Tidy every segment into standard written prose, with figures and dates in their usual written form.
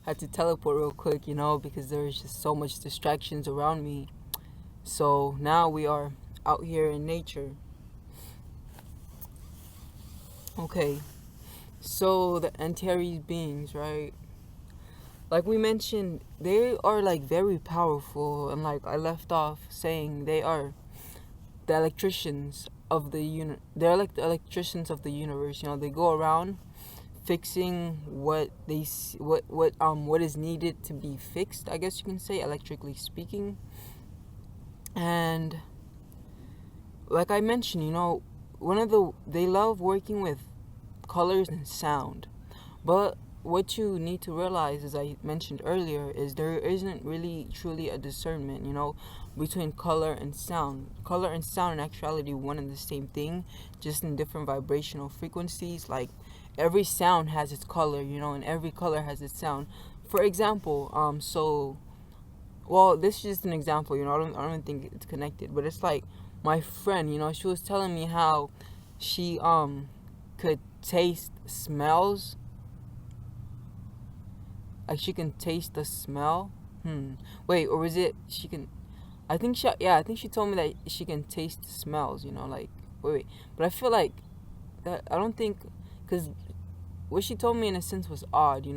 had to teleport real quick, because there's just so much distractions around me. So now we are out here in nature. Okay, so the Antarians beings, right? Like we mentioned, they are like very powerful, and like I left off saying, they are the electricians of the They're like the electricians of the universe. They go around fixing what is needed to be fixed, I guess you can say, electrically speaking. And like I mentioned, they love working with colors and sound. But what you need to realize, as I mentioned earlier, is there isn't really truly a discernment, between color and sound. Color and sound in actuality one and the same thing, just in different vibrational frequencies. Like every sound has its color, and every color has its sound. For example, this is just an example, I don't think it's connected, but it's like my friend, she was telling me how she could taste smells. Like she can taste the smell. Wait, or is it she can? I think she told me that she can taste smells. Like wait. But I feel like that I don't think, because what she told me in a sense was odd.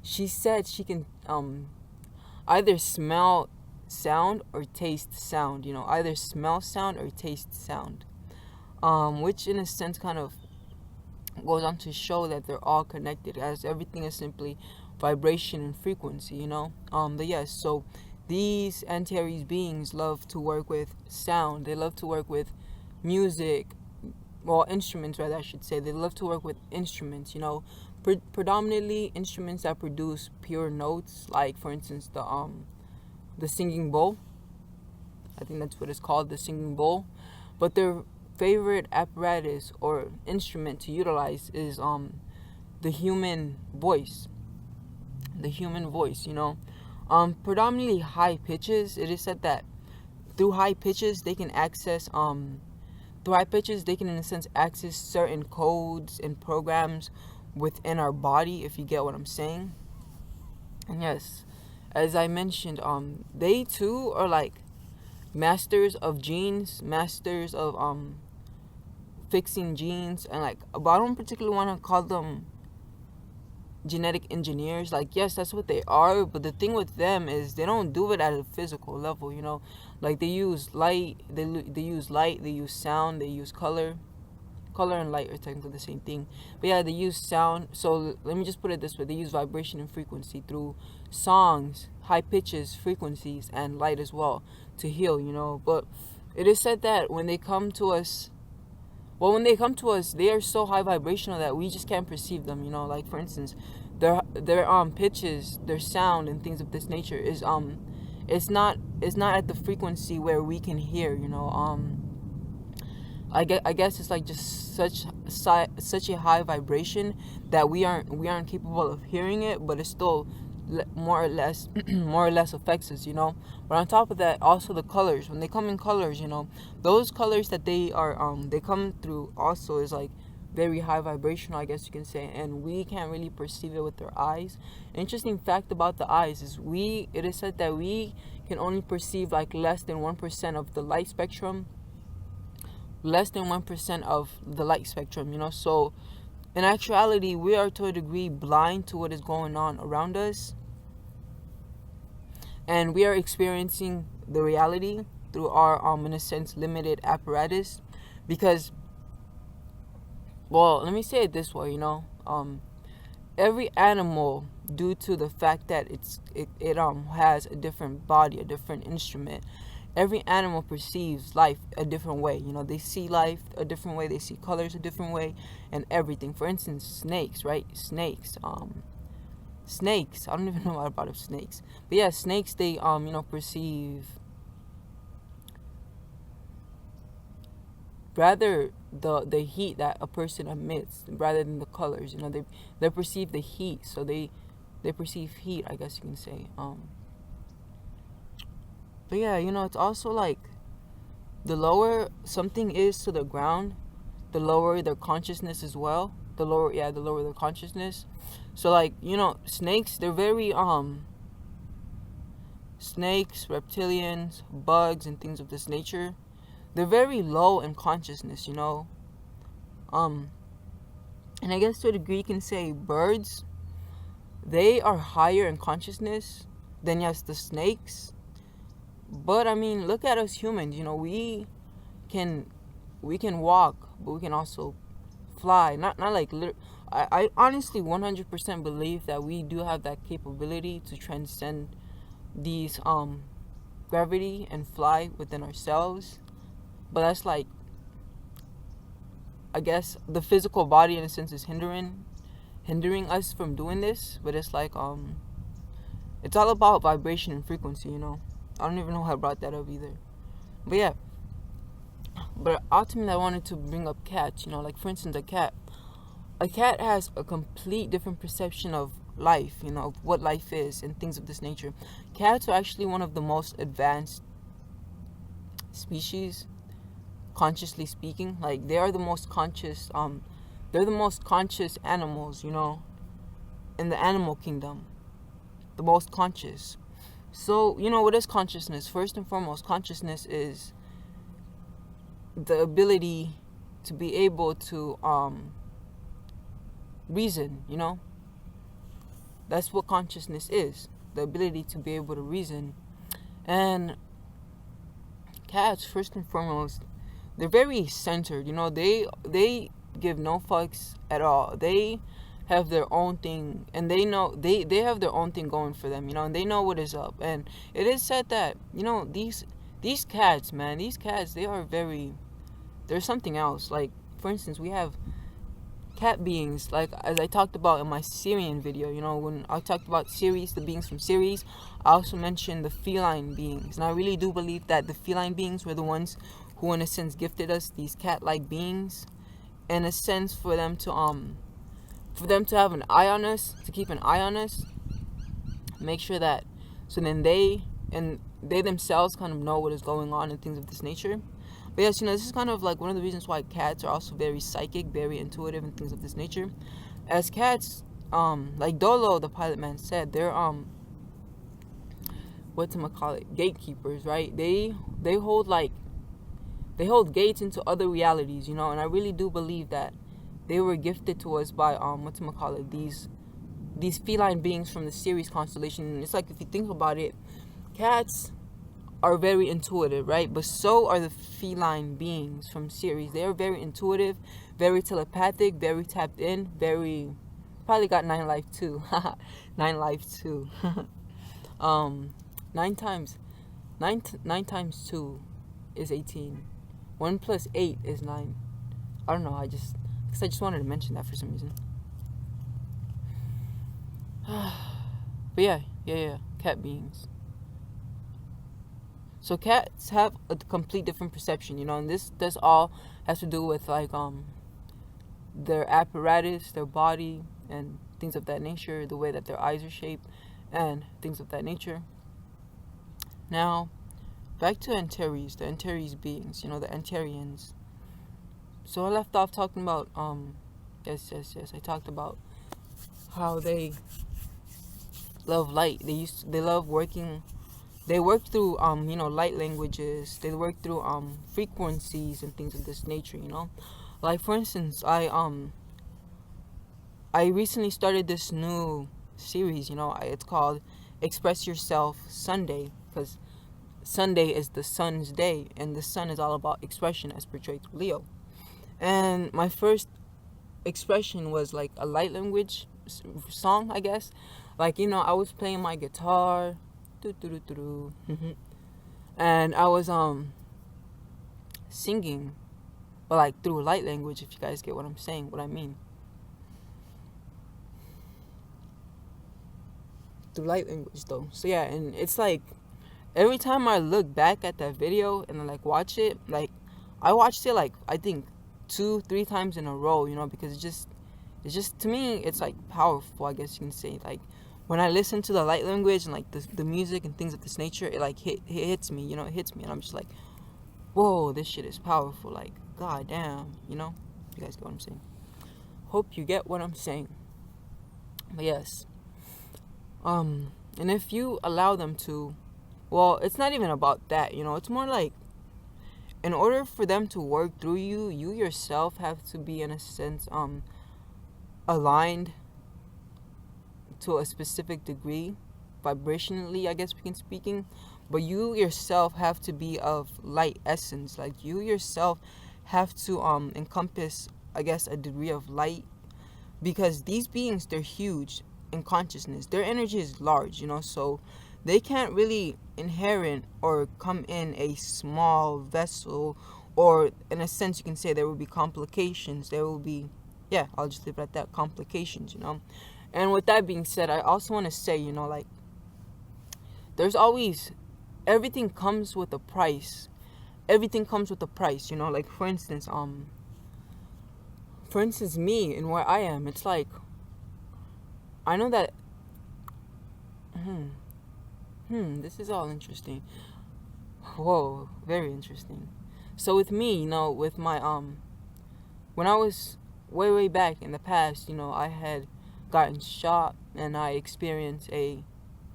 She said she can either smell sound or taste sound. Either smell sound or taste sound. Which in a sense kind of goes on to show that they're all connected, as everything is simply vibration and frequency. But yes, so these Antares beings love to work with sound. They love to work with music, well, instruments rather, I should say. They love to work with instruments, predominantly instruments that produce pure notes, like for instance the singing bowl. I think that's what it's called, the singing bowl. But their favorite apparatus or instrument to utilize is the human voice. The human voice, predominantly high pitches. It is said that through high pitches they can access in a sense access certain codes and programs within our body, if you get what I'm saying. And yes, as I mentioned, they too are like masters of genes, masters of fixing genes, and like, but I don't particularly want to call them genetic engineers. Like, yes, that's what they are, but the thing with them is they don't do it at a physical level. Like they use light, they use light, they use sound, they use color. Color and light are technically the same thing, but yeah, they use sound. So let me just put it this way: they use vibration and frequency through songs, high pitches, frequencies, and light as well to heal. But it is said that when they come to us, they are so high vibrational that we just can't perceive them. Like for instance, their pitches, their sound, and things of this nature is it's not at the frequency where we can hear. I guess it's like just such a high vibration that we aren't capable of hearing it, but it still more or less affects us. But on top of that, also the colors, when they come in colors, those colors that they come through also is like very high vibrational, I guess you can say, and we can't really perceive it with our eyes. An interesting fact about the eyes is it is said that we can only perceive like less than 1% of the light spectrum. Less than 1% of the light spectrum. So in actuality, we are to a degree blind to what is going on around us, and we are experiencing the reality through our in a sense limited apparatus. Because, well, let me say it this way, every animal, due to the fact that it has a different body, a different instrument, every animal perceives life a different way. They see life a different way, they see colors a different way, and everything. For instance, snakes, right? Snakes, I don't even know a lot about snakes, but yeah, snakes, they perceive rather the heat that a person emits rather than the colors. They perceive the heat, so they perceive heat, I guess you can say. But yeah, it's also like the lower something is to the ground, the lower their consciousness as well. the lower the consciousness. So like, snakes, they're very snakes, reptilians, bugs, and things of this nature, they're very low in consciousness, um and I guess to a degree you can say birds, they are higher in consciousness than, yes, the snakes. But I mean, look at us humans, can we can walk, but we can also fly. Not like I honestly 100% believe that we do have that capability to transcend these gravity and fly within ourselves. But that's like, I guess the physical body in a sense is hindering us from doing this. But it's like it's all. Vibration and frequency, I don't even know how I brought that up either. But yeah, but ultimately I wanted to bring up cats, like for instance, a cat has a complete different perception of life, of what life is and things of this nature. Cats are actually one of the most advanced species, consciously speaking. Like, they are the most conscious, they're the most conscious animals, in the animal kingdom. The most conscious. So, what is consciousness? First and foremost, consciousness is the ability to be able to reason, That's what consciousness is. The ability to be able to reason. And cats, first and foremost, they're very centered, they give no fucks at all. They have their own thing, and they know they have their own thing going for them, and they know what is up. And it is said that, these cats, man, they're something else. Like, for instance, we have cat beings, like as I talked about in my Syrian video, when I talked about Ceres, the beings from Ceres, I also mentioned the feline beings. And I really do believe that the feline beings were the ones who in a sense gifted us these cat-like beings, in a sense for them to have an eye on us, to keep an eye on us, make sure that, so then they themselves kind of know what is going on and things of this nature. But yes, this is kind of like one of the reasons why cats are also very psychic, very intuitive, and things of this nature. As cats, like Dolo, the pilot man, said, they're gatekeepers, right? They hold gates into other realities, and I really do believe that they were gifted to us by these feline beings from the Ceres constellation. And it's like, if you think about it, cats are very intuitive, right? But so are the feline beings from Ceres. They are very intuitive, very telepathic, very tapped in, very, probably got 9 life too. 9 life too. 9 times 2 is 18. 1 plus 8 is 9. I don't know, I just wanted to mention that for some reason. But yeah, cat beings. So cats have a complete different perception, and this all has to do with like their apparatus, their body, and things of that nature, the way that their eyes are shaped, and things of that nature. Now, back to Antares, the Antares beings, the Antarians. So I left off talking about yes, I talked about how they love light. They love working. They work through light languages. They work through frequencies and things of this nature. Like for instance, I recently started this new series. It's called Express Yourself Sunday, because Sunday is the sun's day, and the sun is all about expression as portrayed through Leo. And my first expression was like a light language song, I guess. Like, I was playing my guitar, and I was singing, but like through light language, if you guys get what I'm saying, what I mean. Through light language though. So yeah, and it's like every time I look back at that video and I like watch it, like I watched it like I think 2-3 times in a row, because it's just to me it's like powerful, I guess you can say. Like when I listen to the light language and like the music and things of this nature, it like hits me, it hits me, and I'm just like, whoa, this shit is powerful. Like, god damn, you guys get what I'm saying. Hope you get what I'm saying. But yes. And if you allow them to, well, it's not even about that, it's more like, in order for them to work through you, you yourself have to be, in a sense, aligned to a specific degree, vibrationally, I guess we can speaking. But you yourself have to be of light essence. Like, you yourself have to encompass, I guess, a degree of light, because these beings, they're huge in consciousness. Their energy is large, so they can't really inherit or come in a small vessel, or in a sense you can say there will be complications. There will be, yeah, I'll just leave it at that, complications. And with that being said, I also want to say, like, there's always, everything comes with a price. Everything comes with a price, like, for instance, me and where I am, it's like, I know that, this is all interesting. Whoa, very interesting. So with me, with my, when I was way back in the past, I had gotten shot, and I experienced a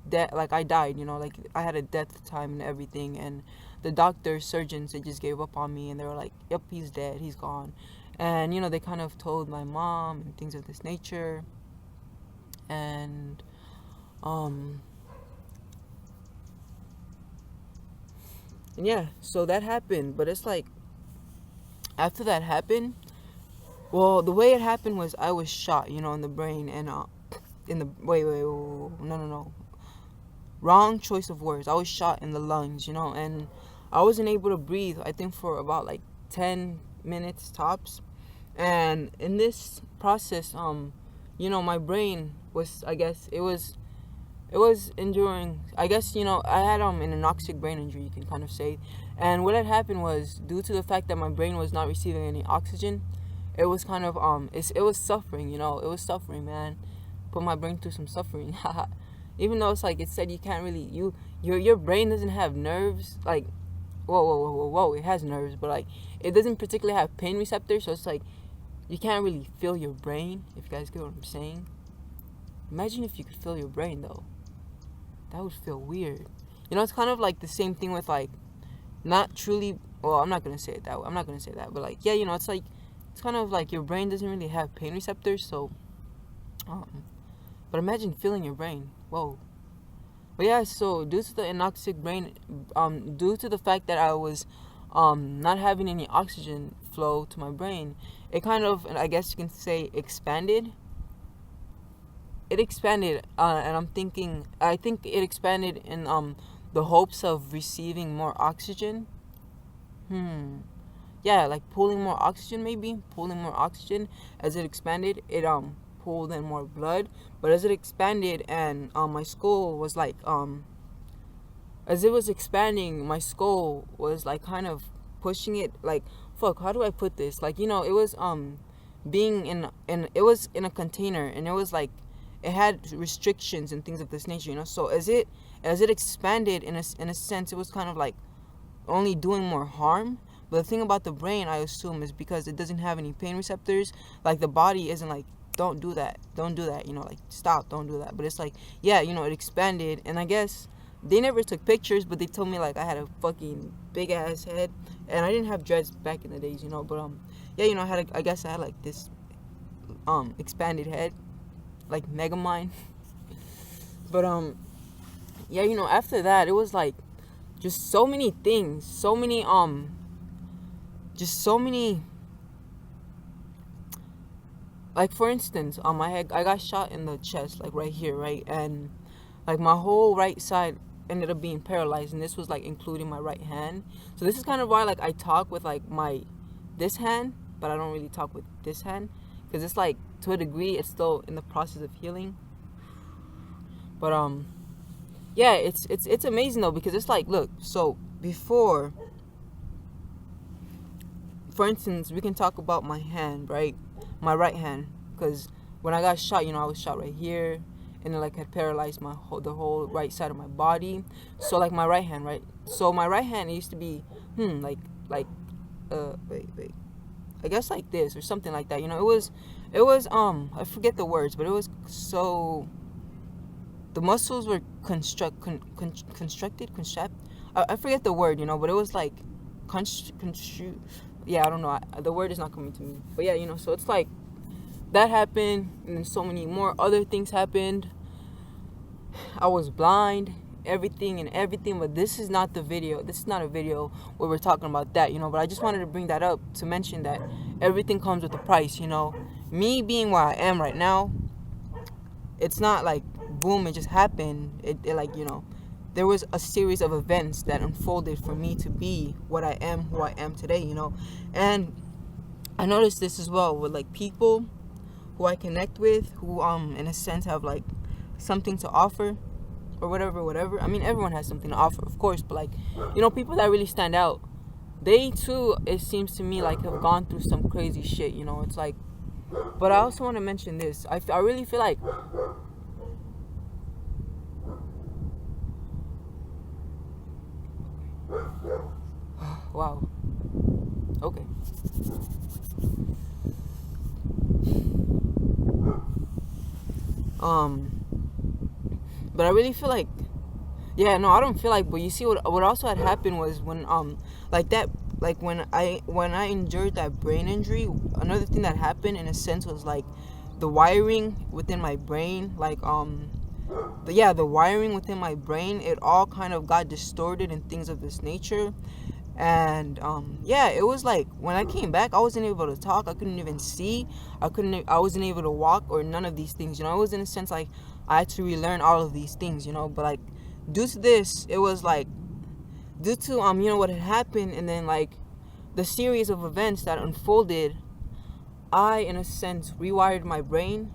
death, like, I died, like, I had a death time and everything, and the doctors, surgeons, they just gave up on me, and they were like, yep, he's dead, he's gone. And, they kind of told my mom and things of this nature. And, and yeah, so that happened. But it's like, after that happened, well, the way it happened was I was shot, in the brain, and, in the, wait, no. Wrong choice of words. I was shot in the lungs, and I wasn't able to breathe, I think, for about, like, 10 minutes tops. And in this process, my brain was, I guess, it was enduring, I guess, I had an anoxic brain injury, you can kind of say. And what had happened was, due to the fact that my brain was not receiving any oxygen, it was kind of, it was suffering, it was suffering, man. Put my brain through some suffering. Even though it's like, it said you can't really, your brain doesn't have nerves, like, whoa, it has nerves, but, like, it doesn't particularly have pain receptors, so it's like, you can't really feel your brain, if you guys get what I'm saying. Imagine if you could feel your brain, though. That would feel weird. It's kind of like the same thing with, like, not truly, well, I'm not going to say it that way. I'm not going to say that. But, like, yeah, it's like, it's kind of like your brain doesn't really have pain receptors. So, but imagine feeling your brain. Whoa. But, yeah, so due to the anoxic brain, due to the fact that I was not having any oxygen flow to my brain, it kind of, I guess you can say, expanded. It expanded, and I think it expanded in the hopes of receiving more oxygen. Yeah, like pulling more oxygen, as it expanded. It pulled in more blood, but as it expanded, and my skull was like, as it was expanding, my skull was like kind of pushing it, like, fuck, how do I put this? Like, it was being it was in a container, and it was like, it had restrictions and things of this nature, so as it expanded, in a sense, it was kind of like only doing more harm. But the thing about the brain, I assume, is because it doesn't have any pain receptors, like, the body isn't like, don't do that, like, stop, don't do that. But it's like, yeah, it expanded. And I guess they never took pictures, but they told me, like, I had a fucking big ass head, and I didn't have dreads back in the days, but yeah, I guess I had like this expanded head, like Megamind. But yeah, after that, it was like, just so many things, just so many, like, for instance, I got shot in the chest, like, right here, right? And, like, my whole right side ended up being paralyzed, and this was, like, including my right hand. So this is kind of why, like, I talk with, like, this hand, but I don't really talk with this hand, because it's like, to a degree, it's still in the process of healing. But yeah, it's amazing, though, because it's like, look, so before, for instance, we can talk about my hand, right? My right hand, because when I got shot, I was shot right here, and it, like, had paralyzed the whole right side of my body. So, like, my right hand, right? So my right hand, it used to be, wait, I guess like this or something like that. It It was I forget the words, but it was so the muscles were construct. I forget the word, but it was like constru. Yeah, I don't know. The word is not coming to me. But yeah, so it's like that happened, and then so many more other things happened. I was blind, everything, but this is not the video. This is not a video where we're talking about that, but I just wanted to bring that up to mention that everything comes with a price, Me being where I am right now, it's not like boom, it just happened. It like, there was a series of events that unfolded for me to be what I am, who I am today, And I noticed this as well with like people who I connect with, who in a sense have like something to offer or whatever. I mean, everyone has something to offer, of course, but like, people that really stand out, they too, it seems to me, like have gone through some crazy shit, It's like, but I also want to mention this. I really feel like wow. Okay. But I really feel like, yeah, no, I don't feel like, but you see what also had happened was when like that, like when I endured that brain injury, another thing that happened in a sense was like the wiring within my brain, like the wiring within my brain, it all kind of got distorted and things of this nature. And it was like when I came back, I wasn't able to talk, I couldn't even see, I wasn't able to walk or none of these things, It was in a sense like I had to relearn all of these things, but like due to this, it was like due to what had happened, and then like the series of events that unfolded, I in a sense rewired my brain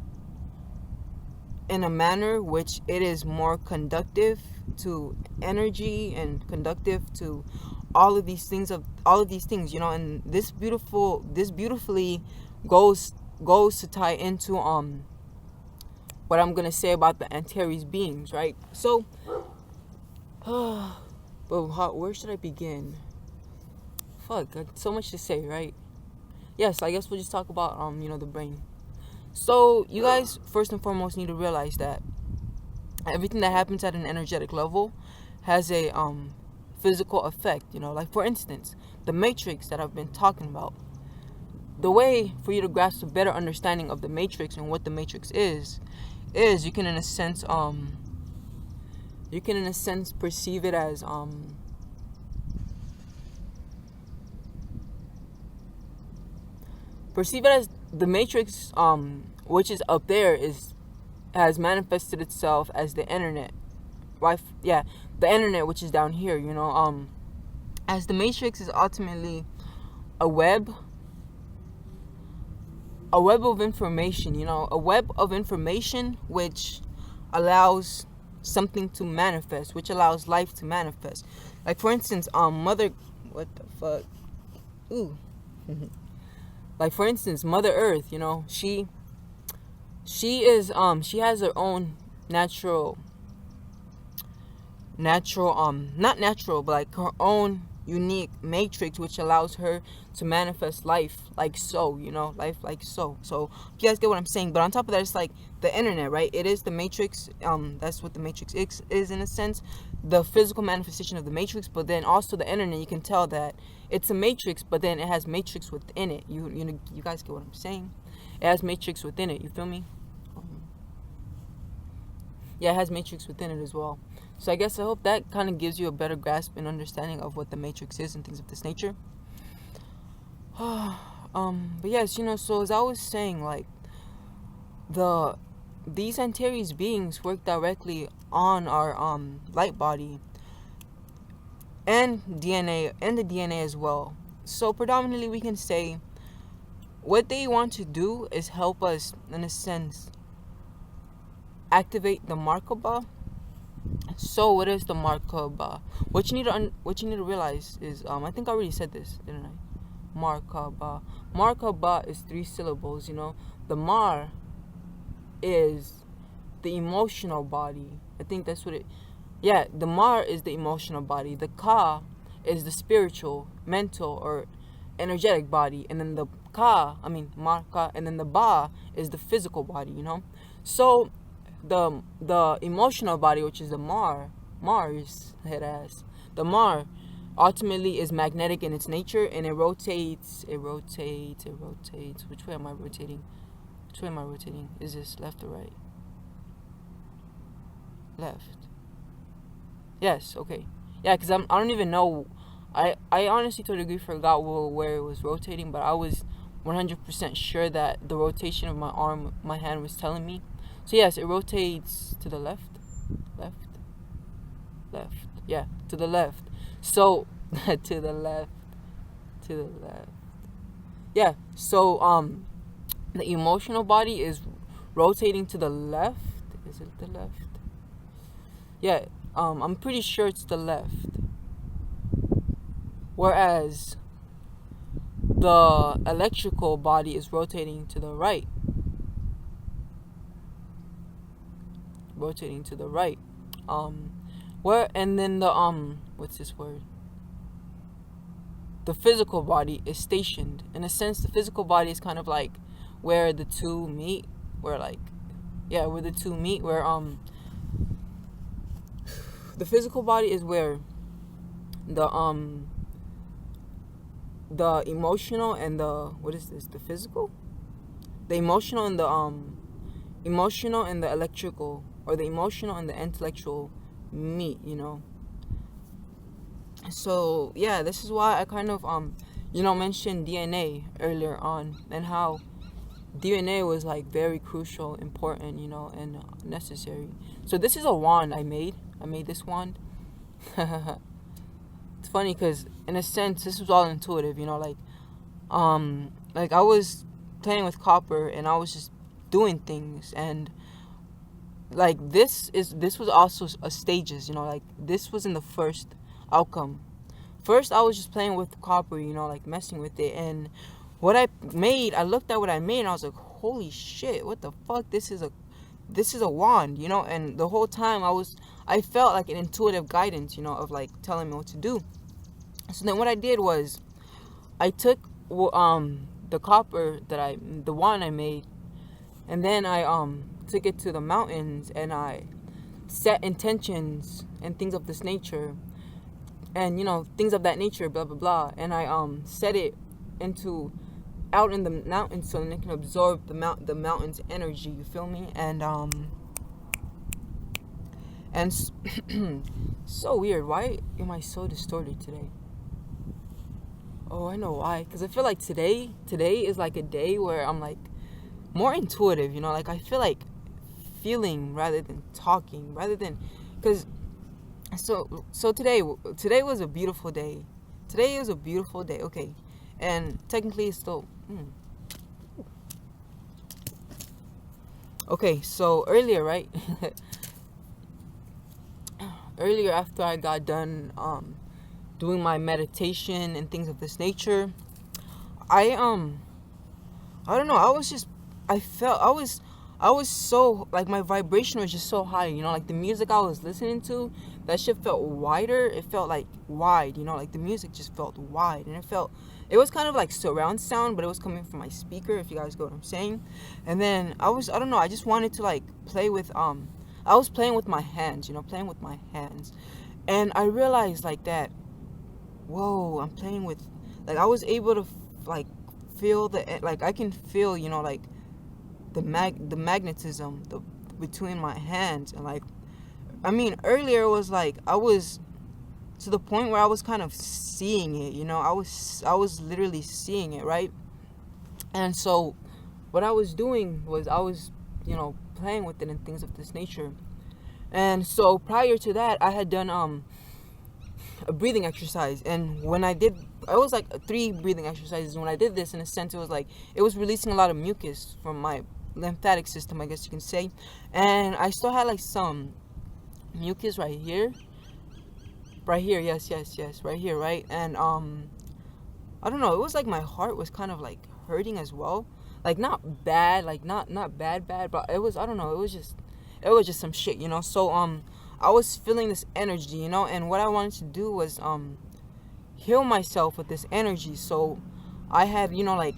in a manner which it is more conductive to energy and conductive to all of these things, and this beautifully goes to tie into what I'm gonna say about the Antarians beings, right? So but where should I begin? Fuck, I got so much to say, right? Yes, I guess we'll just talk about the brain. So you guys first and foremost need to realize that everything that happens at an energetic level has a physical effect, like for instance, the matrix that I've been talking about. The way for you to grasp a better understanding of the matrix and what the matrix is you can in a sense perceive it as the matrix, which is up there, has manifested itself as the internet, right? Yeah, the internet, which is down here, as the matrix is ultimately a web of information, a web of information which allows something to manifest, which allows life to manifest. Like for instance, what the fuck? Ooh. Like for instance, Mother Earth, she has her own natural, not natural, but like her own unique matrix, which allows her to manifest life like so, life like so. So you guys get what I'm saying. But on top of that, it's like the internet, right? It is the matrix. That's what the matrix is in a sense, the physical manifestation of the matrix. But then also the internet, you can tell that it's a matrix, but then it has matrix within it. You guys get what I'm saying? It has matrix within it. You feel me? Yeah, it has matrix within it as well. So I guess I hope that kind of gives you a better grasp and understanding of what the matrix is and things of this nature. But yes, so as I was saying, like these Antarians beings work directly on our light body and DNA and the DNA as well. So predominantly we can say what they want to do is help us in a sense activate the Markaba. So what is the Markaba? What you need to realize is I think I already said this, didn't I? Markaba. Markaba is 3 syllables, The Mar is the emotional body. I think that's what it. Yeah, the Mar is the emotional body. The Ka is the spiritual, mental, or energetic body, and then the marka, and then the ba is the physical body, So the emotional body, which is the Mars, head ass, the Mar, ultimately is magnetic in its nature, and it rotates. Which way am I rotating? Is this left or right? Left. Yes, okay. Yeah, because I don't even know. I honestly to a degree forgot where it was rotating, but I was 100% sure that the rotation of my hand was telling me. So yes, it rotates to the left. Yeah, to the left. So, to the left. Yeah, so, the emotional body is rotating to the left. Is it the left? Yeah, I'm pretty sure it's the left. Whereas the electrical body is rotating to the right. And then the what's this word? The physical body is stationed. In a sense, the physical body is kind of like where the two meet. Where the two meet. Where the physical body is where the emotional and the the physical, the emotional and the electrical, or the emotional and the intellectual meet, So yeah, this is why I kind of mentioned DNA earlier on, and how DNA was like very crucial, important, and necessary. So this is a wand I made this wand. It's funny because in a sense this was all intuitive, like I was playing with copper and I was just doing things, and like this was also a stages, like this was in the first outcome. First I was just playing with copper, like messing with it, and what I looked at what I made and I was like, holy shit, what the fuck, this is a wand, and the whole time I felt like an intuitive guidance, of like telling me what to do. So then what I did was I took the copper the wand I made, and then I took it to the mountains and I set intentions and things of this nature, and things of that nature, blah blah blah, and I set it out in the mountains so that it can absorb the mountain's energy, you feel me? And so weird, why am I so distorted today? Oh, I know why. Because I feel like today is like a day where I'm like more intuitive, like I feel like feeling rather than talking, because so today was a beautiful day. Okay, and technically it's still okay. So earlier, right? Earlier, after I got done doing my meditation and things of this nature, I don't know, I was so, like, my vibration was just so high, like the music I was listening to, that shit felt wider. It felt like wide, like the music just felt wide, and it was kind of like surround sound, but it was coming from my speaker, if you guys get what I'm saying. And then I don't know, I just wanted to like play with I was playing with my hands, and I realized like that, whoa, I'm playing with, like, I was able to like feel I can feel, like the magnetism between my hands. And like, I mean, earlier it was like I was to the point where I was kind of seeing it, I was literally seeing it, right? And so what I was doing was I was, playing with it and things of this nature. And so prior to that, I had done a breathing exercise, and when I was like 3 breathing exercises. When I did this, in a sense, it was like it was releasing a lot of mucus from my lymphatic system, I guess you can say, and I still had like some mucus right here, yes, right here, right? And I don't know, it was like my heart was kind of like hurting as well, like not bad, like not bad, but it was, I don't know, it was just some shit, so I was feeling this energy, and what I wanted to do was heal myself with this energy. So I had, like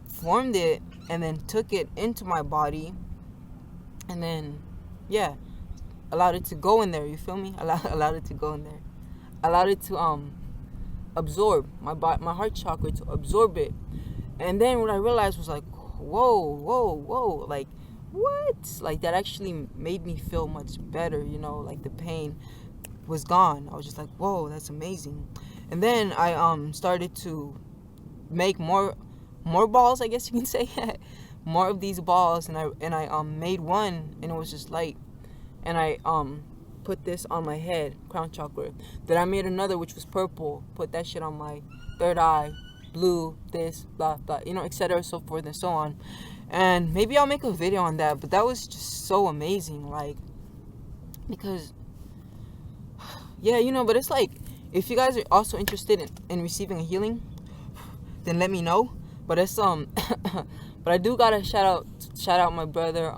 formed it and then took it into my body, and then yeah, allowed it to go in there. You feel me? Allowed it to go in there. Allowed it to absorb my heart chakra, to absorb it. And then what I realized was like, whoa, like what? Like that actually made me feel much better. Like the pain was gone. I was just like, whoa, that's amazing. And then I started to make more balls, I guess you can say. More of these balls, and I made one, and it was just light, and I put this on my head, crown chakra. Then I made another which was purple, put that shit on my third eye, blue, this, blah blah, etc., so forth and so on. And maybe I'll make a video on that, but that was just so amazing, like, because yeah, but it's like, if you guys are also interested in receiving a healing, then let me know. But it's but I do gotta shout out my brother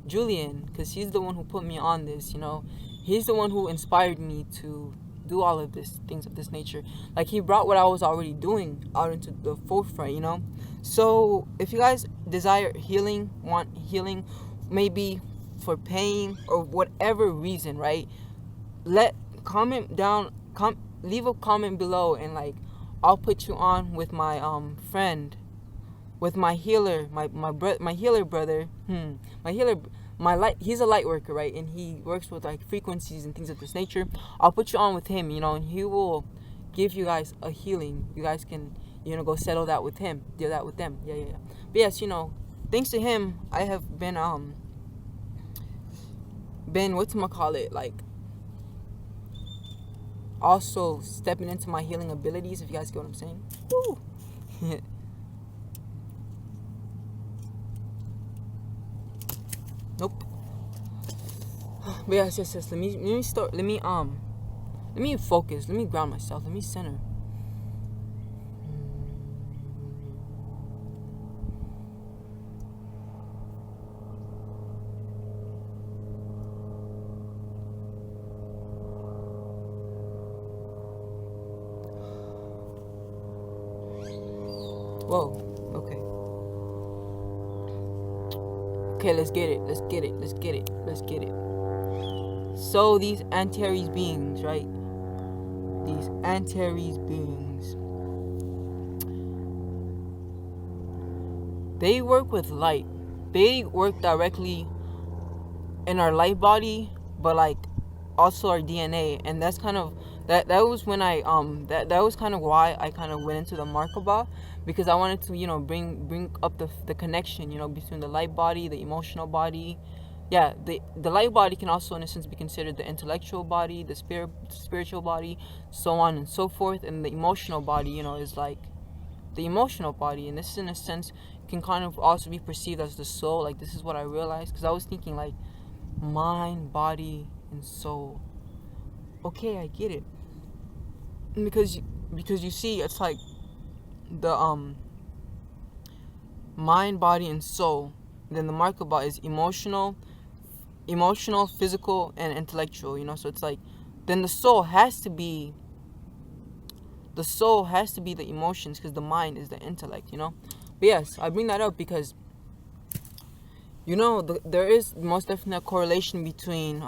Julian, because he's the one who put me on this. He's the one who inspired me to do all of this things of this nature. Like, he brought what I was already doing out into the forefront. So if you guys desire healing, want healing, maybe for pain or whatever reason, right? Leave a comment below, and like, I'll put you on with my friend, with my healer, my healer brother. He's a light worker, right? And he works with like frequencies and things of this nature. I'll put you on with him, and he will give you guys a healing. You guys can, go settle that with him, deal that with them. Yeah. But yes, thanks to him, I have been whatchamacallit, like, also stepping into my healing abilities, if you guys get what I'm saying. Woo. Nope. But yes. Let me focus. Let me ground myself. Let me center. Whoa. Okay, let's get it. So these Antarians beings, right? These Antarians beings, they work with light. They work directly in our light body, but like also our DNA. And that's kind of that was when I that was kind of why I kind of went into the Merkaba, because I wanted to bring up the connection between the light body, the emotional body. Yeah, the light body can also in a sense be considered the intellectual body, the spiritual body, so on and so forth. And the emotional body is like the emotional body, and this in a sense can kind of also be perceived as the soul. Like, this is what I realized, because I was thinking like mind, body, and soul. Okay, I get it. Because you see, it's like the mind, body, and soul. Then the Merkaba is emotional, physical, and intellectual. So it's like, then the soul has to be the emotions, because the mind is the intellect. But yes, I bring that up because there is most definitely a correlation between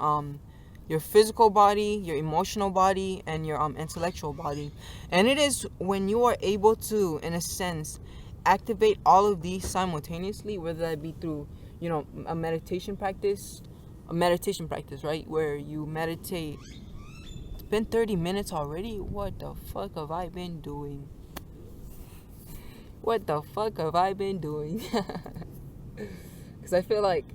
your physical body, your emotional body, and your intellectual body. And it is when you are able to, in a sense, activate all of these simultaneously, whether that be through a meditation practice, right, where you meditate. It's been 30 minutes already. What the fuck have I been doing? Because I feel like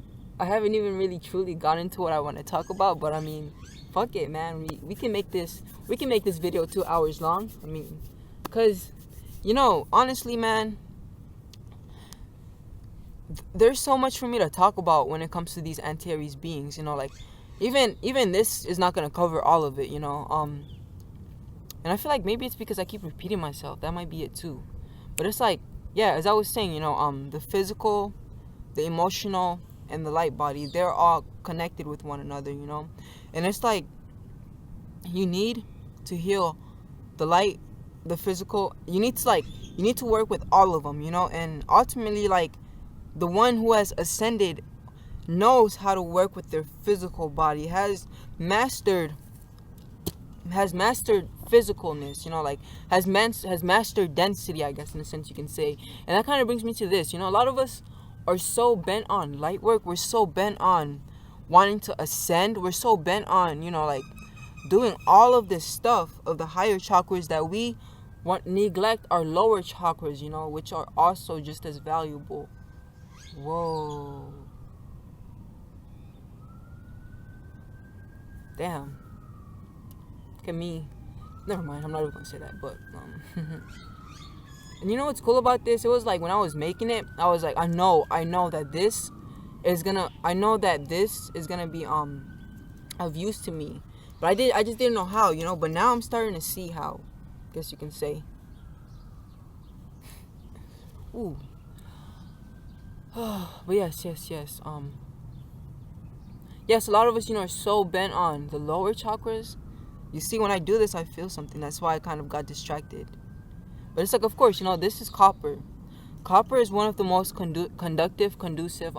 I haven't even really truly gotten into what I want to talk about. But I mean, fuck it, man. We can make this video 2 hours long. I mean, because honestly, man, there's so much for me to talk about when it comes to these Antarians beings. Like, even this is not gonna cover all of it. And I feel like maybe it's because I keep repeating myself. That might be it too. But it's like, yeah, as I was saying, the physical, the emotional, and the light body, they're all connected with one another. And it's like, you need to heal the light the physical, you need to work with all of them, you know. And ultimately, like, the one who has ascended knows how to work with their physical body, mastered has mastered physicalness, you know, like has mastered density, I guess, in a sense you can say. And that kind of brings me to this, you know, a lot of us are so bent on light work. We're so bent on wanting to ascend. We're so bent on, you know, like doing all of this stuff of the higher chakras that we neglect our lower chakras, you know, which are also just as valuable. Whoa. Damn. Look at me. Never mind, I'm not even gonna say that, but and you know what's cool about this? It was like when I was making it, I was like, I know that this is gonna be of use to me. But I just didn't know how, you know, but now I'm starting to see how, I guess you can say. Ooh. But yes. Yes, a lot of us, you know, are so bent on the lower chakras. You see, when I do this, I feel something. That's why I kind of got distracted. But it's like, of course, you know, this is copper. Copper is one of the most conducive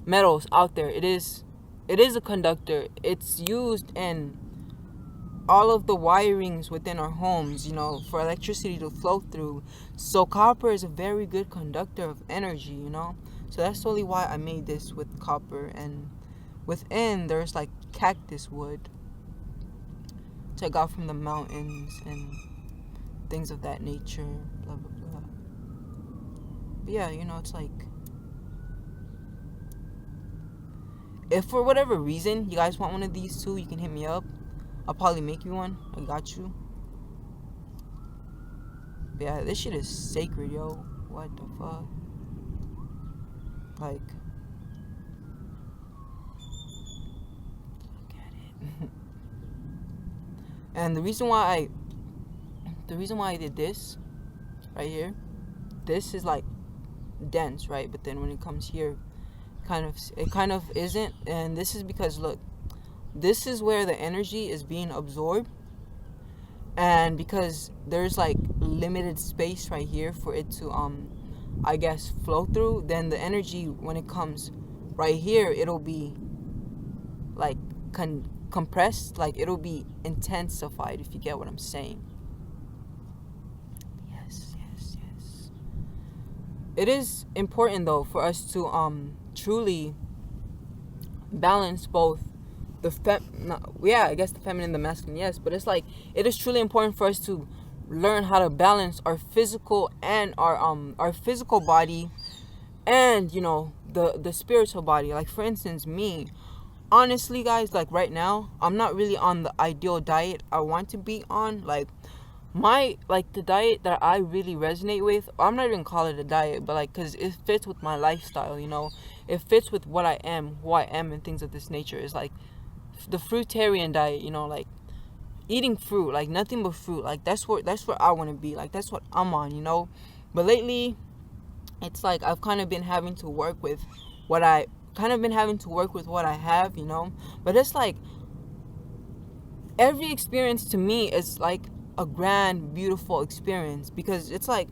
metals out there. It is a conductor. It's used in all of the wirings within our homes, you know, for electricity to flow through. So copper is a very good conductor of energy, you know. So that's totally why I made this with copper. And within, there's like cactus wood, which I got from the mountains and things of that nature, blah blah blah. But yeah, you know, it's like, if for whatever reason you guys want one of these too, you can hit me up. I'll probably make you one. I got you. But yeah, this shit is sacred, yo. What the fuck? Like, look at it. And the reason why I did this right here, this is like dense, right? But then when it comes here, it kind of isn't. And this is because, look, this is where the energy is being absorbed, and because there's like limited space right here for it to I guess flow through, then the energy, when it comes right here, it'll be like compressed, like it'll be intensified, if you get what I'm saying. Yes. It is important though for us to truly balance both the feminine and the masculine, yes, but it's like, it is truly important for us to learn how to balance our physical and our physical body, and, you know, the spiritual body. Like, for instance, me, honestly, guys, like right now, I'm not really on the ideal diet I want to be on. Like, the diet that I really resonate with, I'm not even call it a diet, but like, because it fits with my lifestyle, you know, it fits with what I am, who I am, and things of this nature, is like the fruitarian diet, you know, like eating fruit, like nothing but fruit. Like, that's where I want to be. Like, that's what I'm on, you know. But lately, it's like I've kind of been having to work with what I have, you know. But it's like, every experience to me is like a grand, beautiful experience, because it's like,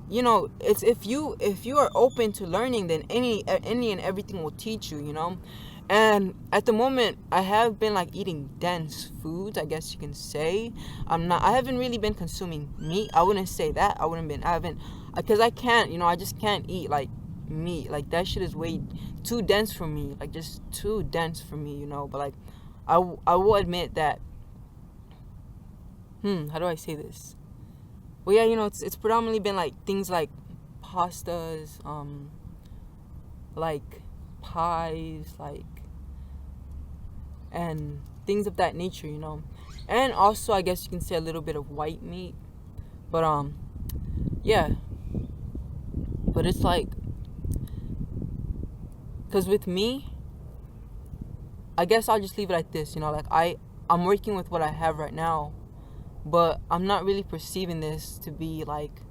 you know, it's if you are open to learning, then any and everything will teach you, you know. And at the moment, I have been like eating dense foods, I guess you can say. I haven't really been consuming meat. I wouldn't say that. Because I can't, you know, I just can't eat like meat. Like, that shit is way too dense for me. Like, just too dense for me, you know. But like, I will admit that, how do I say this? Well, yeah, you know, it's predominantly been like things like pastas, like pies, like, and things of that nature, you know. And also, I guess you can say a little bit of white meat. But yeah. But it's like, because with me, I guess I'll just leave it like this, you know. Like, I'm working with what I have right now, but I'm not really perceiving this to be like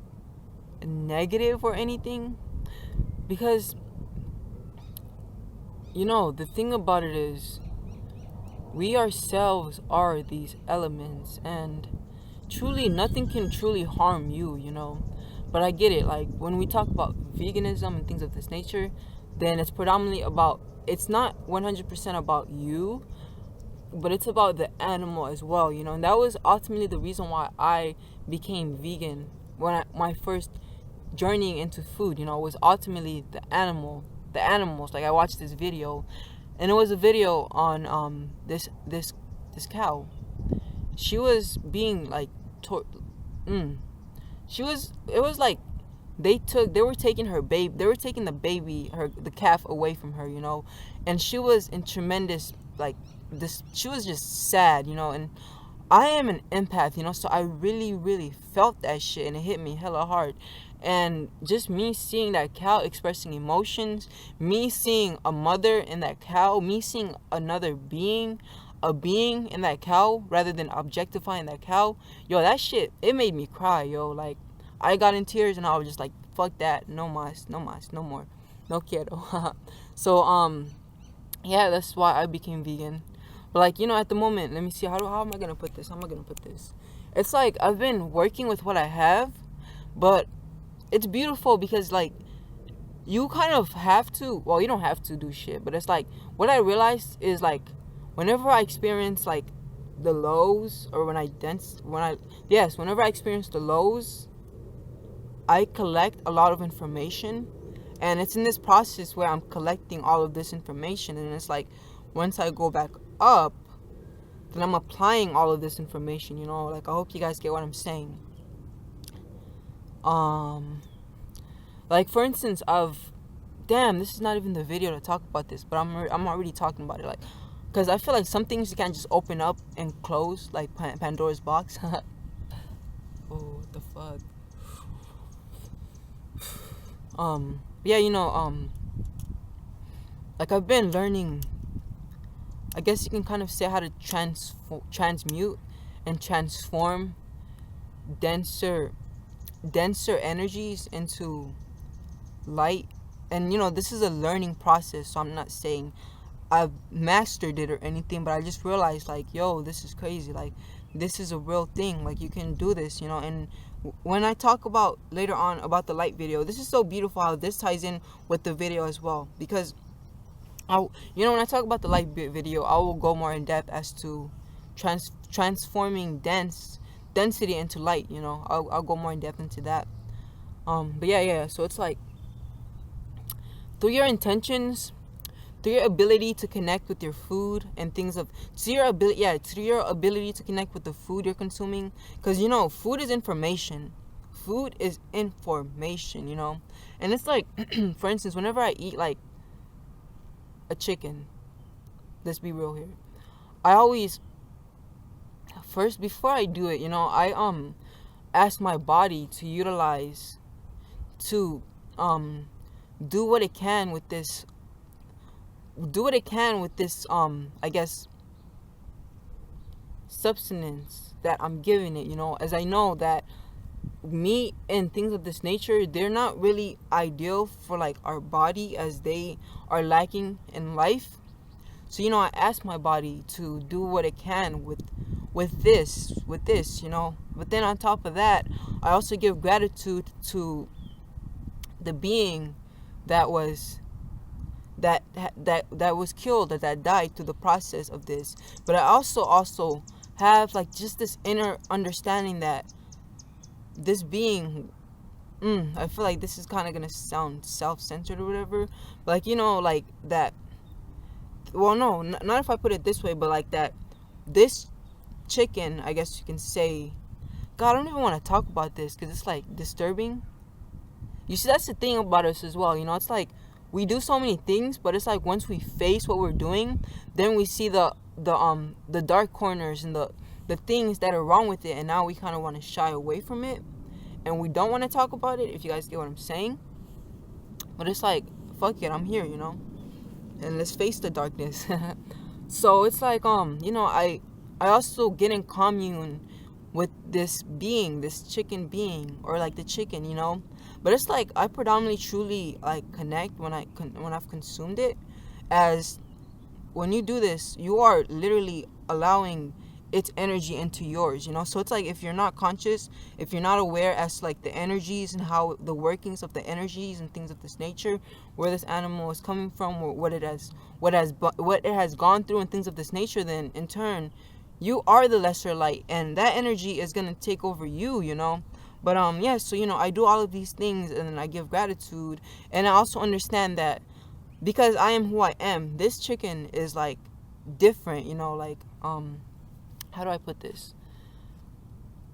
negative or anything, because, you know, the thing about it is, we ourselves are these elements, and truly nothing can truly harm you, you know. But I get it. Like when we talk about veganism and things of this nature, then it's predominantly about. It's not 100% about you, but it's about the animal as well, you know. And that was ultimately the reason why I became vegan when my first journeying into food, you know, was ultimately the animals. Like I watched this video, and it was a video on this cow. She was being like, tor- mm, she was. It was like they were taking her babe. They were taking the calf away from her, you know, and she was in tremendous like this. She was just sad, you know, and I am an empath, you know, so I really, really felt that shit and it hit me hella hard. And just me seeing that cow expressing emotions, me seeing a mother in that cow, me seeing another being, a being in that cow rather than objectifying that cow, yo, that shit, it made me cry, yo. Like, I got in tears and I was just like, fuck that, no mas, no mas, no more, no quiero. So, yeah, that's why I became vegan. But like, you know, at the moment, let me see, how am I gonna put this? How am I gonna put this? It's like I've been working with what I have, but it's beautiful because like you kind of have to, well, you don't have to do shit, but it's like what I realized is like whenever I experience like the lows, or whenever I experience the lows, I collect a lot of information, and it's in this process where I'm collecting all of this information, and it's like once I go back up, then I'm applying all of this information, you know. Like I hope you guys get what I'm saying. Like for instance, this is not even the video to talk about this, but I'm already talking about it, like, because I feel like some things you can't just open up and close, like Pandora's box. Oh, what the fuck. Yeah, you know, like I've been learning, I guess you can kind of say how to transmute and transform denser energies into light. And you know, this is a learning process, so I'm not saying I've mastered it or anything, but I just realized like, yo, this is crazy. Like this is a real thing. Like you can do this, you know. And when I talk about later on about the light video, this is so beautiful how this ties in with the video as well, because when I talk about the light video, I will go more in depth as to transforming density into light. You know, I'll go more in depth into that. But yeah. So it's like through your intentions, through your ability to connect with your food and through your ability to connect with the food you're consuming, because you know, food is information. Food is information, you know, and it's like, for instance, whenever I eat like a chicken, let's be real here, I always first, before I do it, you know, I ask my body to utilize, to do what it can with this I guess substance that I'm giving it, you know, as I know that meat and things of this nature, they're not really ideal for like our body, as they are lacking in life. So you know, I ask my body to do what it can with this, you know. But then on top of that, I also give gratitude to the being that was killed, that died through the process of this. But I also have like just this inner understanding that this being, I feel like this is kind of gonna sound self-centered or whatever, but like, you know, like that, well, no, not if I put it this way, but like that this chicken, I guess you can say, God, I don't even want to talk about this because it's like disturbing. You see, that's the thing about us as well, you know. It's like we do so many things, but it's like once we face what we're doing, then we see the dark corners and the things that are wrong with it, and now we kind of want to shy away from it, and we don't want to talk about it, if you guys get what I'm saying. But it's like, fuck it, I'm here, you know, and let's face the darkness. So it's like, you know, I also get in commune with this being, this chicken being, or like the chicken, you know. But it's like I predominantly truly like connect when I've consumed it, as when you do this, you are literally allowing its energy into yours, you know. So it's like, if you're not conscious, if you're not aware as to, like, the energies and how the workings of the energies and things of this nature, where this animal is coming from, or what it has gone through and things of this nature, then in turn you are the lesser light, and that energy is going to take over you, you know. But yeah, so, you know, I do all of these things, and then I give gratitude, and I also understand that because I am who I am, this chicken is like different, you know, like, how do I put this?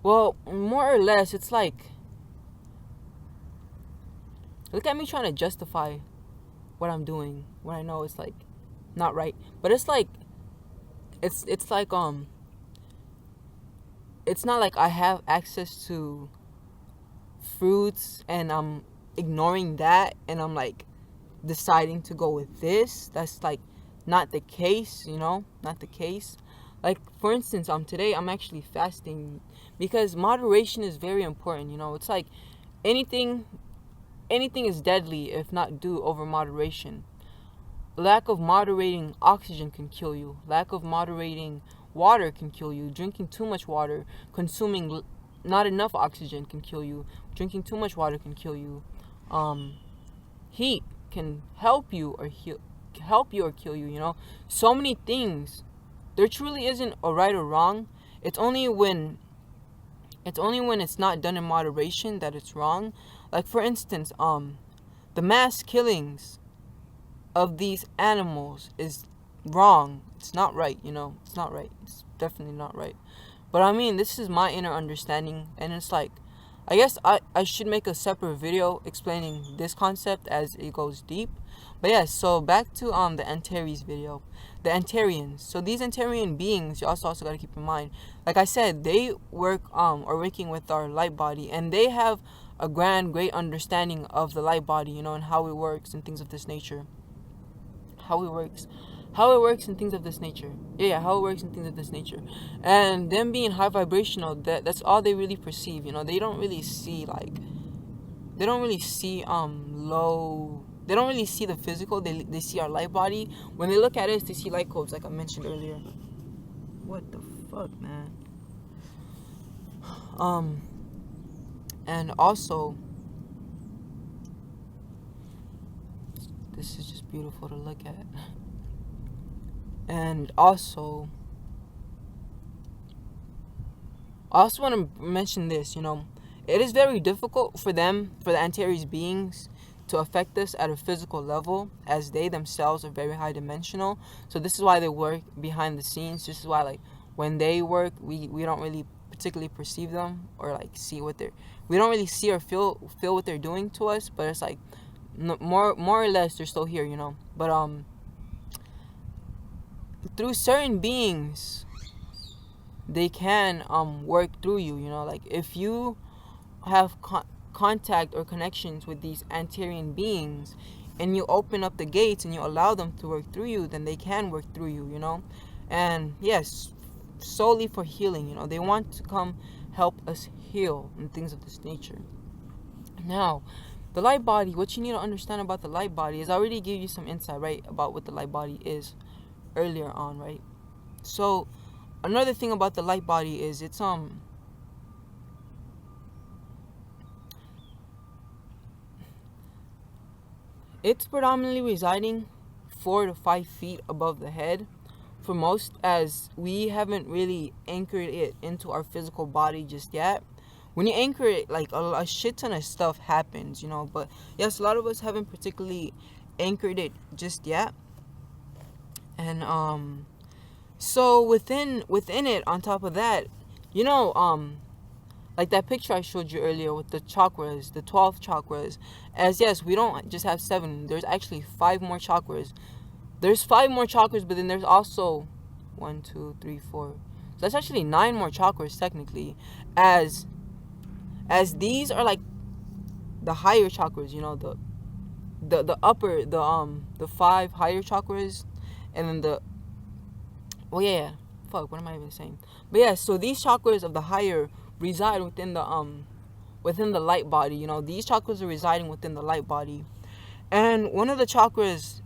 Well, more or less, it's like, look at me trying to justify what I'm doing when I know it's like not right. But it's like, it's like, it's not like I have access to fruits and I'm ignoring that and I'm like deciding to go with this. That's like not the case, you know, not the case. Like, for instance, today I'm actually fasting because moderation is very important, you know. It's like anything is deadly if not due over moderation. Lack of moderating oxygen can kill you. Lack of moderating water can kill you. Drinking too much water, consuming not enough oxygen can kill you. Drinking too much water can kill you. Heat can help you or kill you, you know. So many things. There truly isn't a right or wrong. It's only when it's not done in moderation that it's wrong. Like, for instance, the mass killings of these animals is wrong. It's not right, you know. It's not right. It's definitely not right. But I mean, this is my inner understanding, and it's like, I guess I should make a separate video explaining this concept as it goes deep. But yeah, so back to the Antares video. The Antarians. So these Antarian beings, you also got to keep in mind, like I said, they are working with our light body, and they have a great understanding of the light body, you know, and how it works and things of this nature. How it works and things of this nature. Yeah, how it works and things of this nature. And them being high vibrational, that's all they really perceive, you know. They don't really see low. They don't really see the physical. They see our light body. When they look at us, they see light codes, like I mentioned earlier. What the fuck, man? And also, this is just beautiful to look at. And also, I also want to mention this, you know. It is very difficult for the Antares beings, to affect us at a physical level, as they themselves are very high dimensional. So this is why they work behind the scenes. This is why, like, when they work, we don't really particularly perceive them or like see we don't really see or feel what they're doing to us. But it's like, more or less, they're still here, you know. But through certain beings, they can work through you, you know. Like, if you have contact or connections with these Antarian beings, and you open up the gates and you allow them to work through you, then they can work through you, you know. And yes, solely for healing, you know. They want to come help us heal and things of this nature. Now, the light body, what you need to understand about the light body is, I already gave you some insight, right, about what the light body is earlier on, right? So another thing about the light body is it's predominantly residing 4 to 5 feet above the head for most, as we haven't really anchored it into our physical body just yet. When you anchor it, like, a shit ton of stuff happens, you know. But yes, a lot of us haven't particularly anchored it just yet. And so within it, on top of that, you know, like that picture I showed you earlier with the chakras, the 12 chakras, as yes, we don't just have 7, there's actually 5 more chakras. There's 5 more chakras, but then there's also 1, 2, 3, 4. So that's actually 9 more chakras technically, as these are like the higher chakras, you know, the upper, the 5 higher chakras, and then what am I even saying? But yeah, so these chakras of the higher reside within the light body, you know. These chakras are residing within the light body. And one of the chakras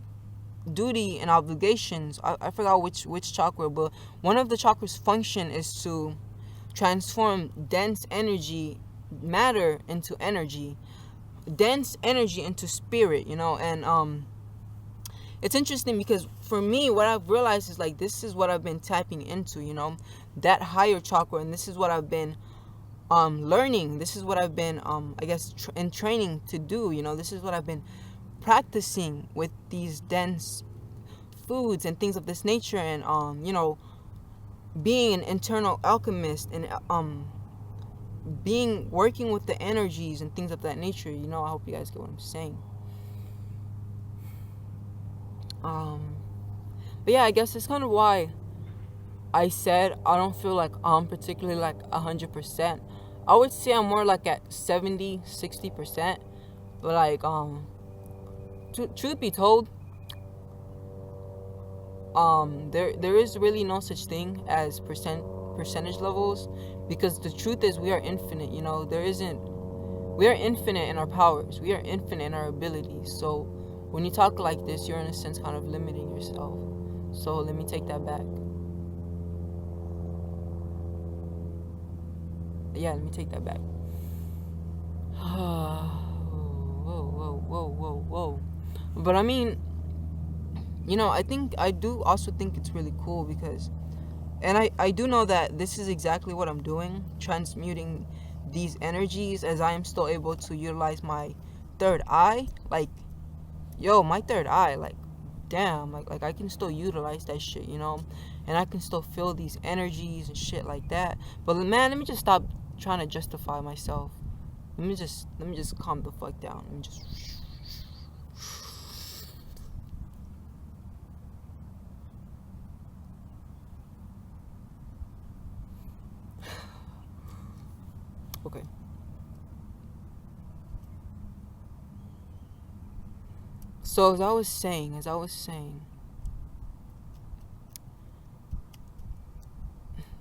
duty and obligations. I forgot which chakra, but one of the chakras' function is to transform dense energy, matter into energy, dense energy into spirit, and it's interesting because for me, what I've realized is like this is what I've been tapping into, that higher chakra, and this is what I've been learning. This is what I've been I guess in training to do. This is what I've been practicing with these dense foods and things of this nature, and being an internal alchemist, and being working with the energies and things of that nature. I hope you guys get what I'm saying. But yeah, I guess that's kind of why I said I don't feel like I'm particularly like 100%. I would say I'm more like at 70-60%. But like truth be told, there is really no such thing as percentage levels, because the truth is we are infinite. We are infinite in our powers, we are infinite in our abilities. So when you talk like this, you're in a sense kind of limiting yourself. So let me take that back. Let me take that back. Whoa. But I mean, I do also think it's really cool because, and I do know that this is exactly what I'm doing, transmuting these energies, as I am still able to utilize my third eye. Like, my third eye, like, damn, like I can still utilize that shit, and I can still feel these energies and shit like that. But man, let me just stop trying to justify myself. Let me just calm the fuck down. Let me just. Okay. So as I was saying,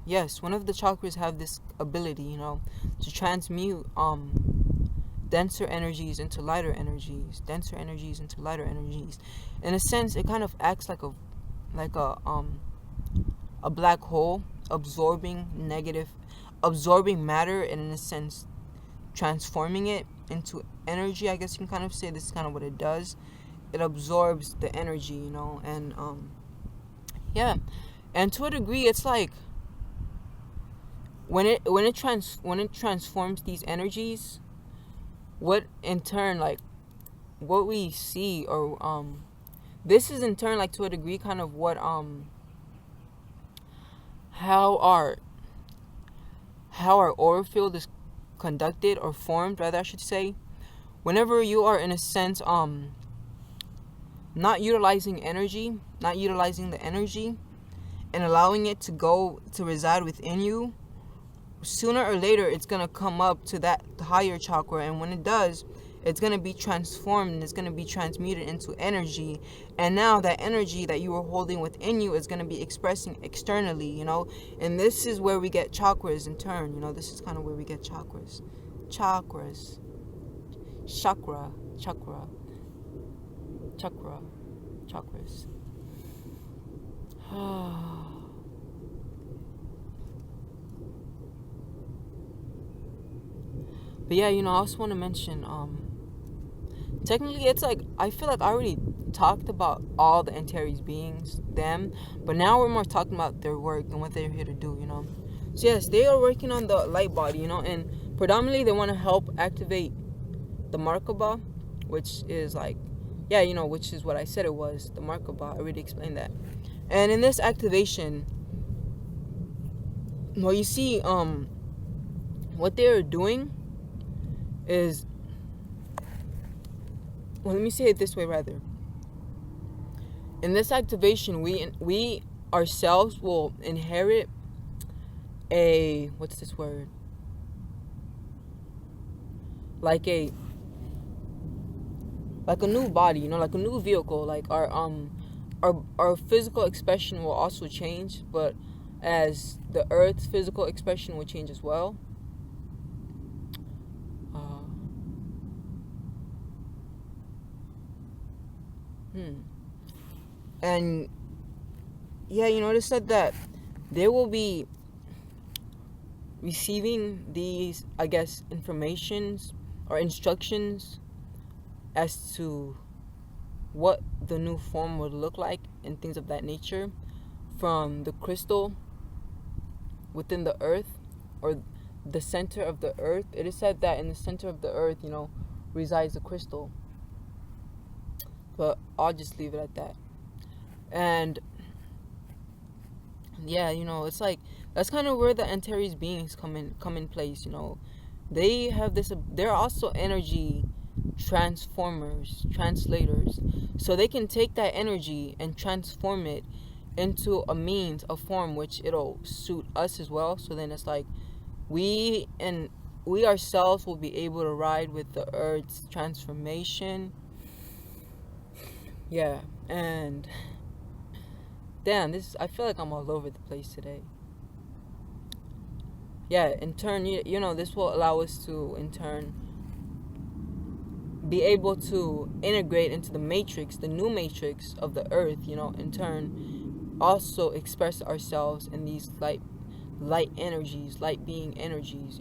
yes, one of the chakras have this ability, to transmute denser energies into lighter energies, In a sense, it kind of acts like a black hole, absorbing matter, and in a sense transforming it into energy. I guess you can kind of say this is kind of what it does. It absorbs the energy, and and to a degree, it's like when it transforms these energies, what in turn, like, what we see, or this is in turn, like, to a degree, kind of what how our aura field is conducted, or formed, rather, I should say. Whenever you are, in a sense, not utilizing the energy, and allowing it to reside within you, sooner or later it's going to come up to that higher chakra, and when it does, it's going to be transformed, and it's going to be transmuted into energy, and now that energy that you were holding within you is going to be expressing externally, and this is where we get chakras in turn. This is kind of where we get chakras. Chakras. Chakras. But yeah, I also want to mention, technically, it's like, I feel like I already talked about all the Antares beings, them, but now we're more talking about their work and what they're here to do, So yes, they are working on the light body, and predominantly they want to help activate the Merkaba, which is like, which is what I said it was, the Merkaba. I already explained that. And in this activation, well, you see, what they're doing is, well, let me say it this way, rather. In this activation, we ourselves will inherit a, what's this word? Like a new body, like a new vehicle. Like our physical expression will also change, but as the Earth's physical expression will change as well. And yeah, it said that they will be receiving these, I guess, informations or instructions as to what the new form would look like and things of that nature from the crystal within the earth, or the center of the earth. It is said that in the center of the earth, resides a crystal. But I'll just leave it at that. And yeah, it's like that's kind of where the Antarians beings come in place. They have this. They're also energy transformers, translators. So they can take that energy and transform it into a form which it'll suit us as well. So then it's like we ourselves will be able to ride with the earth's transformation. Yeah, and damn, I feel like I'm all over the place today. Yeah, in turn, this will allow us to, in turn, be able to integrate into the matrix, the new matrix of the earth, in turn, also express ourselves in these light energies, light being energies,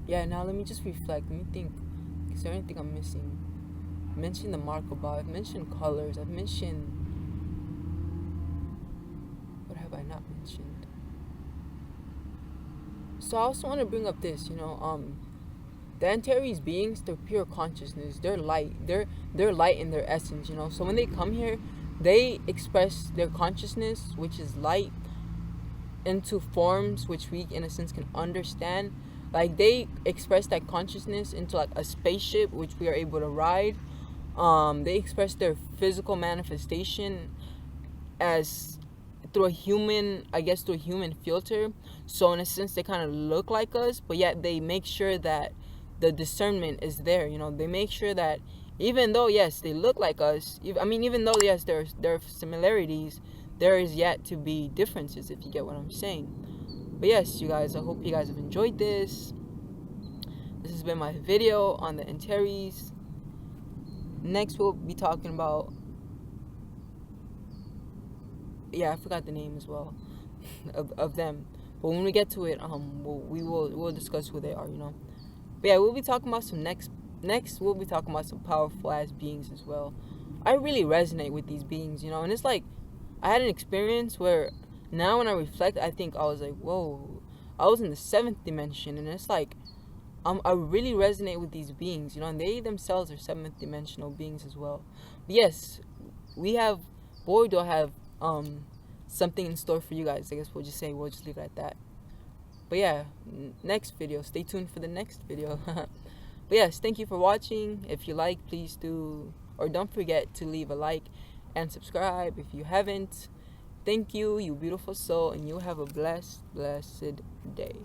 Yeah, now let me just reflect. Let me think. Is there anything I'm missing? I mentioned the Markaba. I've mentioned colors. I've mentioned... What have I not mentioned? So I also want to bring up this, the Antares beings, they're pure consciousness. They're light. They're light in their essence, So when they come here, they express their consciousness, which is light, into forms which we, in a sense, can understand. Like, they express that consciousness into, like, a spaceship, which we are able to ride. They express their physical manifestation as through a human filter. So in a sense, they kind of look like us, but yet they make sure that the discernment is there. They make sure that even though, yes, they look like us, even though, yes, there are similarities, there is yet to be differences, if you get what I'm saying. But yes, you guys, I hope you guys have enjoyed this. This has been my video on the Antares. Next, we'll be talking about... Yeah, I forgot the name as well of them. But when we get to it, we'll discuss who they are, But yeah, we'll be talking about some next we'll be talking about some powerful ass beings as well. I really resonate with these beings, and it's like I had an experience where now when I reflect, I think I was like, whoa, I was in the 7th dimension, and it's like I really resonate with these beings, and they themselves are 7th dimensional beings as well. But yes, we have something in store for you guys. I guess we'll just leave it at that. But yeah, next video, stay tuned for the next video. But yes, thank you for watching. If you like, please do, or don't forget to leave a like and subscribe if you haven't. Thank you, you beautiful soul, and you have a blessed day.